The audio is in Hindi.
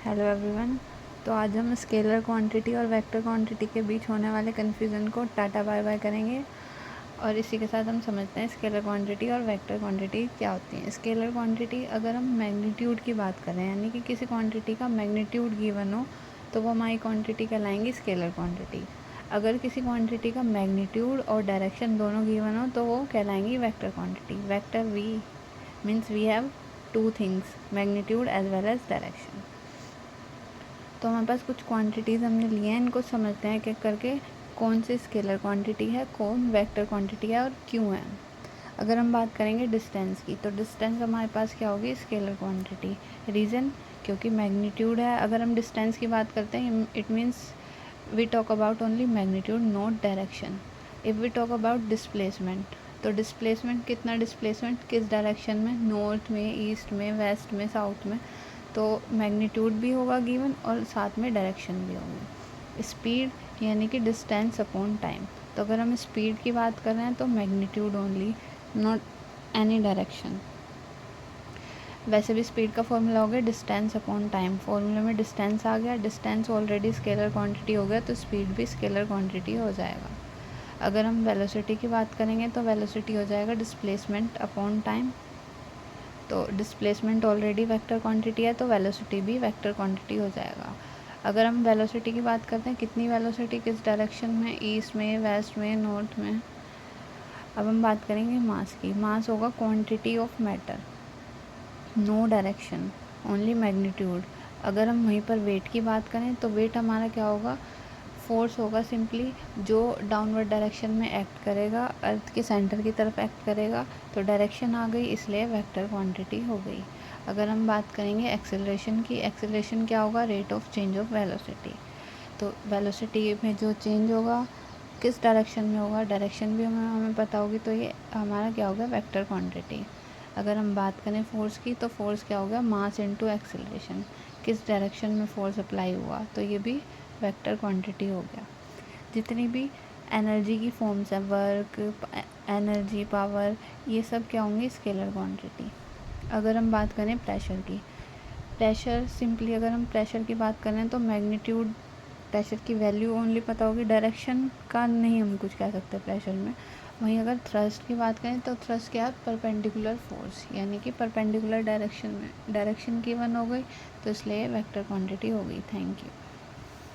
Hello everyone. तो आज हम स्केलर क्वांटिटी और वेक्टर क्वांटिटी के बीच होने वाले कन्फ्यूज़न को टाटा बाय बाय करेंगे और इसी के साथ हम समझते हैं स्केलर क्वांटिटी और वेक्टर क्वांटिटी क्या होती है। स्केलर क्वांटिटी अगर हम मैग्नीट्यूड की बात करें, यानी कि किसी क्वांटिटी का मैग्नीट्यूड गिवन हो तो वो हमारी क्वांटिटी कहलाएंगी स्केलर क्वांटिटी। अगर किसी क्वांटिटी का मैग्नीट्यूड और डायरेक्शन दोनों गिवन हो तो वो कहलाएंगी vector quantity. Vector we means we have two things, magnitude as well as direction. तो हमारे पास कुछ क्वांटिटीज़ हमने लिए हैं, इनको समझते हैं एक एक करके कौन सी स्केलर क्वांटिटी है, कौन वेक्टर क्वांटिटी है और क्यों है। अगर हम बात करेंगे डिस्टेंस की, तो डिस्टेंस हमारे पास क्या होगी, स्केलर क्वांटिटी। रीज़न, क्योंकि मैग्नीट्यूड है। अगर हम डिस्टेंस की बात करते हैं, it means we talk about only magnitude, not direction. If we talk about displacement, तो डिस्प्लेसमेंट कितना, डिस्प्लेसमेंट किस डायरेक्शन में, नॉर्थ में, ईस्ट में, वेस्ट में, साउथ में, तो मैग्नीट्यूड भी होगा गिवन और साथ में डायरेक्शन भी होगी। स्पीड यानी कि डिस्टेंस अपॉन टाइम, तो अगर हम स्पीड की बात कर रहे हैं तो magnitude only, not any direction. वैसे भी स्पीड का फॉर्मूला हो गया डिस्टेंस अपॉन टाइम, फॉर्मूले में डिस्टेंस आ गया, डिस्टेंस ऑलरेडी स्केलर क्वांटिटी हो गया तो स्पीड भी स्केलर क्वांटिटी हो जाएगा। अगर हम वेलोसिटी की बात करेंगे तो वेलोसिटी हो जाएगा डिस्प्लेसमेंट अपॉन टाइम, तो डिस्प्लेसमेंट ऑलरेडी वेक्टर क्वांटिटी है तो वेलोसिटी भी वेक्टर क्वांटिटी हो जाएगा। अगर हम वेलोसिटी की बात करते हैं, कितनी वेलोसिटी किस डायरेक्शन में, ईस्ट में, वेस्ट में, नॉर्थ में। अब हम बात करेंगे मास की। मास होगा quantity of matter, no direction, only magnitude. अगर हम वहीं पर वेट की बात करें तो वेट हमारा क्या होगा, फोर्स होगा सिंपली, जो डाउनवर्ड डायरेक्शन में एक्ट करेगा, अर्थ के सेंटर की तरफ एक्ट करेगा, तो डायरेक्शन आ गई, इसलिए वेक्टर क्वांटिटी हो गई। अगर हम बात करेंगे एक्सेलरेशन की, एक्सेलरेशन क्या होगा, rate of change of velocity. तो वेलोसिटी में जो चेंज होगा किस डायरेक्शन में होगा, डायरेक्शन भी हमें पता होगी, तो ये हमारा क्या होगा, वेक्टर क्वांटिटी। अगर हम बात करें फोर्स की, तो फोर्स क्या होगा, मास इनटू एक्सेलरेशन, किस डायरेक्शन में फोर्स अप्लाई हुआ, तो ये भी वेक्टर क्वांटिटी हो गया। जितनी भी एनर्जी की फॉर्म्स हैं, वर्क, एनर्जी, पावर, ये सब क्या होंगी, स्केलर क्वांटिटी। अगर हम बात करें प्रेशर की, प्रेशर सिंपली अगर हम प्रेशर की बात करें तो मैग्नीट्यूड, प्रेशर की वैल्यू ओनली पता होगी, डायरेक्शन का नहीं हम कुछ कह सकते प्रेशर में। वहीं अगर थ्रस्ट की बात करें तो थ्रस्ट क्या है, परपेंडिकुलर फोर्स, यानी कि परपेंडिकुलर डायरेक्शन में डायरेक्शन गिवन हो गई, तो इसलिए वेक्टर क्वांटिटी हो गई। Thank you.